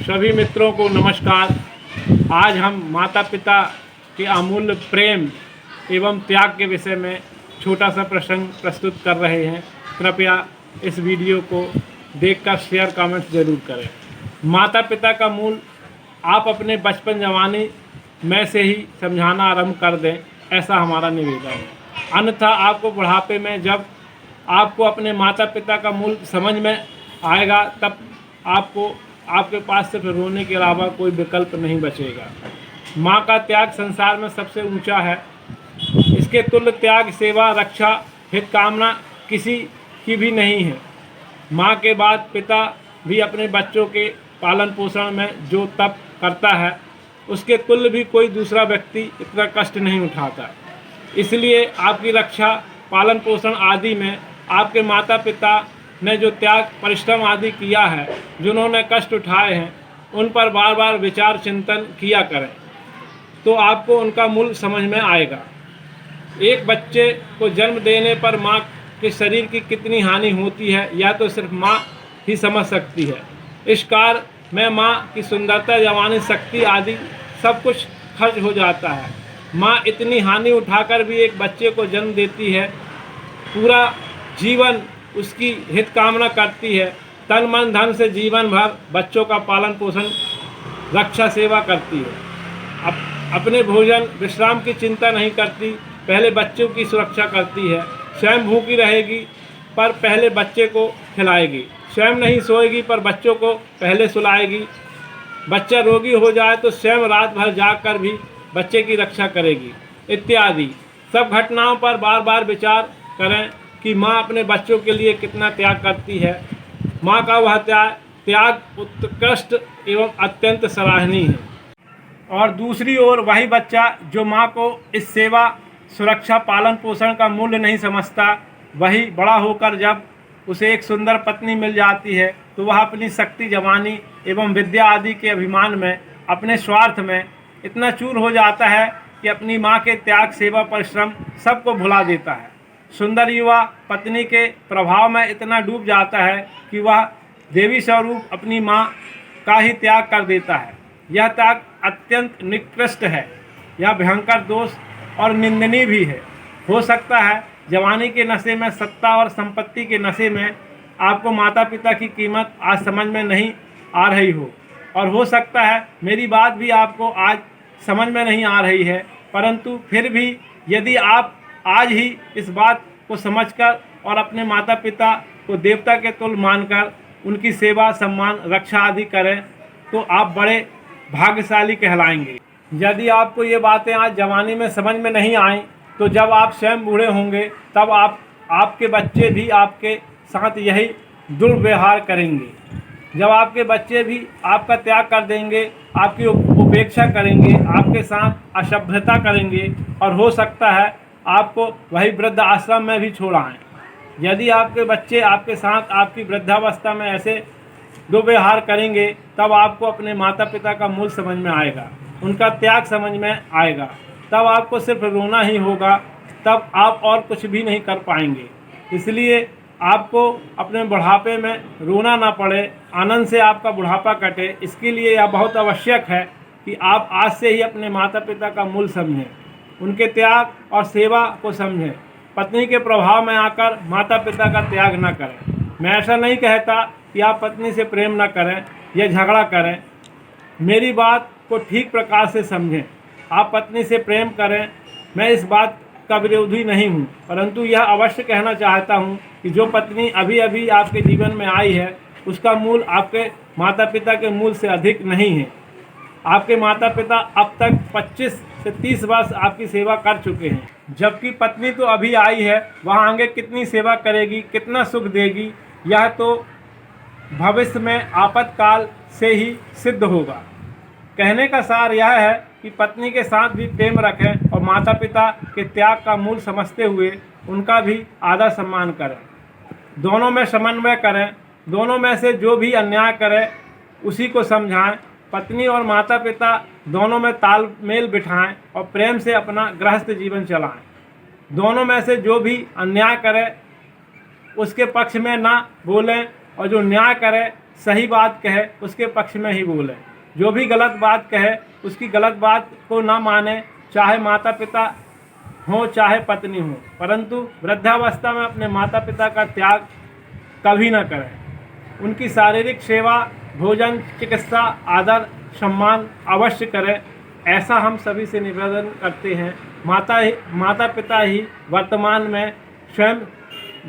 सभी मित्रों को नमस्कार। आज हम माता पिता के अमूल्य प्रेम एवं त्याग के विषय में छोटा सा प्रसंग प्रस्तुत कर रहे हैं। कृपया इस वीडियो को देखकर शेयर कमेंट्स ज़रूर करें। माता पिता का मूल आप अपने बचपन जवानी में से ही समझाना आरंभ कर दें, ऐसा हमारा निवेदन है। अन्यथा आपको बुढ़ापे में जब आपको अपने माता पिता का मूल समझ में आएगा, तब आपके पास सिर्फ रोने के अलावा कोई विकल्प नहीं बचेगा। माँ का त्याग संसार में सबसे ऊंचा है। इसके तुल्य त्याग, सेवा, रक्षा, हित कामना किसी की भी नहीं है। माँ के बाद पिता भी अपने बच्चों के पालन पोषण में जो तप करता है, उसके तुल्य भी कोई दूसरा व्यक्ति इतना कष्ट नहीं उठाता। इसलिए आपकी रक्षा, पालन पोषण आदि में आपके माता पिता ने जो त्याग, परिश्रम आदि किया है, जिन्होंने कष्ट उठाए हैं, उन पर बार बार विचार चिंतन किया करें, तो आपको उनका मूल समझ में आएगा। एक बच्चे को जन्म देने पर माँ के शरीर की कितनी हानि होती है, यह तो सिर्फ माँ ही समझ सकती है। इस कार्य में माँ की सुंदरता, जवानी, शक्ति आदि सब कुछ खर्च हो जाता है। माँ इतनी हानि उठाकर भी एक बच्चे को जन्म देती है, पूरा जीवन उसकी हित कामना करती है, तन मन धन से जीवन भर बच्चों का पालन पोषण, रक्षा, सेवा करती है। अपने भोजन विश्राम की चिंता नहीं करती, पहले बच्चों की सुरक्षा करती है। स्वयं भूखी रहेगी पर पहले बच्चे को खिलाएगी, स्वयं नहीं सोएगी पर बच्चों को पहले सुलाएगी। बच्चा रोगी हो जाए तो स्वयं रात भर जाग कर भी बच्चे की रक्षा करेगी, इत्यादि सब घटनाओं पर बार बार विचार करें कि माँ अपने बच्चों के लिए कितना त्याग करती है। माँ का वह त्याग उत्कृष्ट एवं अत्यंत सराहनीय है। और दूसरी ओर वही बच्चा जो माँ को इस सेवा, सुरक्षा, पालन पोषण का मूल्य नहीं समझता, वही बड़ा होकर जब उसे एक सुंदर पत्नी मिल जाती है, तो वह अपनी शक्ति, जवानी एवं विद्या आदि के अभिमान में, अपने स्वार्थ में इतना चूर हो जाता है कि अपनी माँ के त्याग, सेवा, परिश्रम सबको भुला देता है। सुंदर युवा पत्नी के प्रभाव में इतना डूब जाता है कि वह देवी स्वरूप अपनी माँ का ही त्याग कर देता है। यह त्याग अत्यंत निकृष्ट है, यह भयंकर दोष और निंदनीय भी है। हो सकता है जवानी के नशे में, सत्ता और संपत्ति के नशे में आपको माता पिता की कीमत आज समझ में नहीं आ रही हो, और हो सकता है मेरी बात भी आपको आज समझ में नहीं आ रही है, परंतु फिर भी यदि आप आज ही इस बात को समझकर और अपने माता पिता को देवता के तुल्य मानकर उनकी सेवा, सम्मान, रक्षा आदि करें, तो आप बड़े भाग्यशाली कहलाएंगे। यदि आपको ये बातें आज जवानी में समझ में नहीं आईं, तो जब आप स्वयं बूढ़े होंगे तब आपके बच्चे भी आपके साथ यही दुर्व्यवहार करेंगे। जब आपके बच्चे भी आपका त्याग कर देंगे, आपकी उपेक्षा करेंगे, आपके साथ असभ्यता करेंगे, और हो सकता है आपको वही वृद्ध आश्रम में भी छोड़ आएं। यदि आपके बच्चे आपके साथ आपकी वृद्धावस्था में ऐसे दुर्व्यवहार करेंगे, तब आपको अपने माता पिता का मूल समझ में आएगा, उनका त्याग समझ में आएगा। तब आपको सिर्फ रोना ही होगा, तब आप और कुछ भी नहीं कर पाएंगे। इसलिए आपको अपने बुढ़ापे में रोना ना पड़े, आनंद से आपका बुढ़ापा कटे, इसके लिए यह बहुत आवश्यक है कि आप आज से ही अपने माता पिता का मूल समझें, उनके त्याग और सेवा को समझें। पत्नी के प्रभाव में आकर माता पिता का त्याग न करें। मैं ऐसा नहीं कहता कि आप पत्नी से प्रेम न करें या झगड़ा करें, मेरी बात को ठीक प्रकार से समझें। आप पत्नी से प्रेम करें, मैं इस बात का विरोधी नहीं हूँ, परंतु यह अवश्य कहना चाहता हूँ कि जो पत्नी अभी अभी आपके जीवन में आई है, उसका मूल आपके माता पिता के मूल से अधिक नहीं है। आपके माता पिता अब तक 25 से 30 वर्ष आपकी सेवा कर चुके हैं, जबकि पत्नी तो अभी आई है, वह आगे कितनी सेवा करेगी, कितना सुख देगी, यह तो भविष्य में आपातकाल से ही सिद्ध होगा। कहने का सार यह है कि पत्नी के साथ भी प्रेम रखें और माता पिता के त्याग का मूल समझते हुए उनका भी आदर सम्मान करें। दोनों में समन्वय करें, दोनों में से जो भी अन्याय करे उसी को समझाएं। पत्नी और माता पिता दोनों में तालमेल बिठाएं और प्रेम से अपना गृहस्थ जीवन चलाएं। दोनों में से जो भी अन्याय करे उसके पक्ष में ना बोलें, और जो न्याय करे सही बात कहे उसके पक्ष में ही बोले, जो भी गलत बात कहे उसकी गलत बात को ना माने, चाहे माता पिता हो चाहे पत्नी हो, परंतु वृद्धावस्था में अपने माता पिता का त्याग कभी ना करें। उनकी शारीरिक सेवा, भोजन, चिकित्सा, आदर, सम्मान अवश्य करें, ऐसा हम सभी से निवेदन करते हैं। माता पिता ही वर्तमान में स्वयं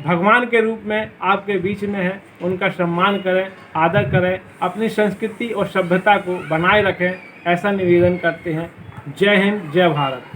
भगवान के रूप में आपके बीच में है। उनका सम्मान करें, आदर करें, अपनी संस्कृति और सभ्यता को बनाए रखें, ऐसा निवेदन करते हैं। जय हिंद, जय भारत।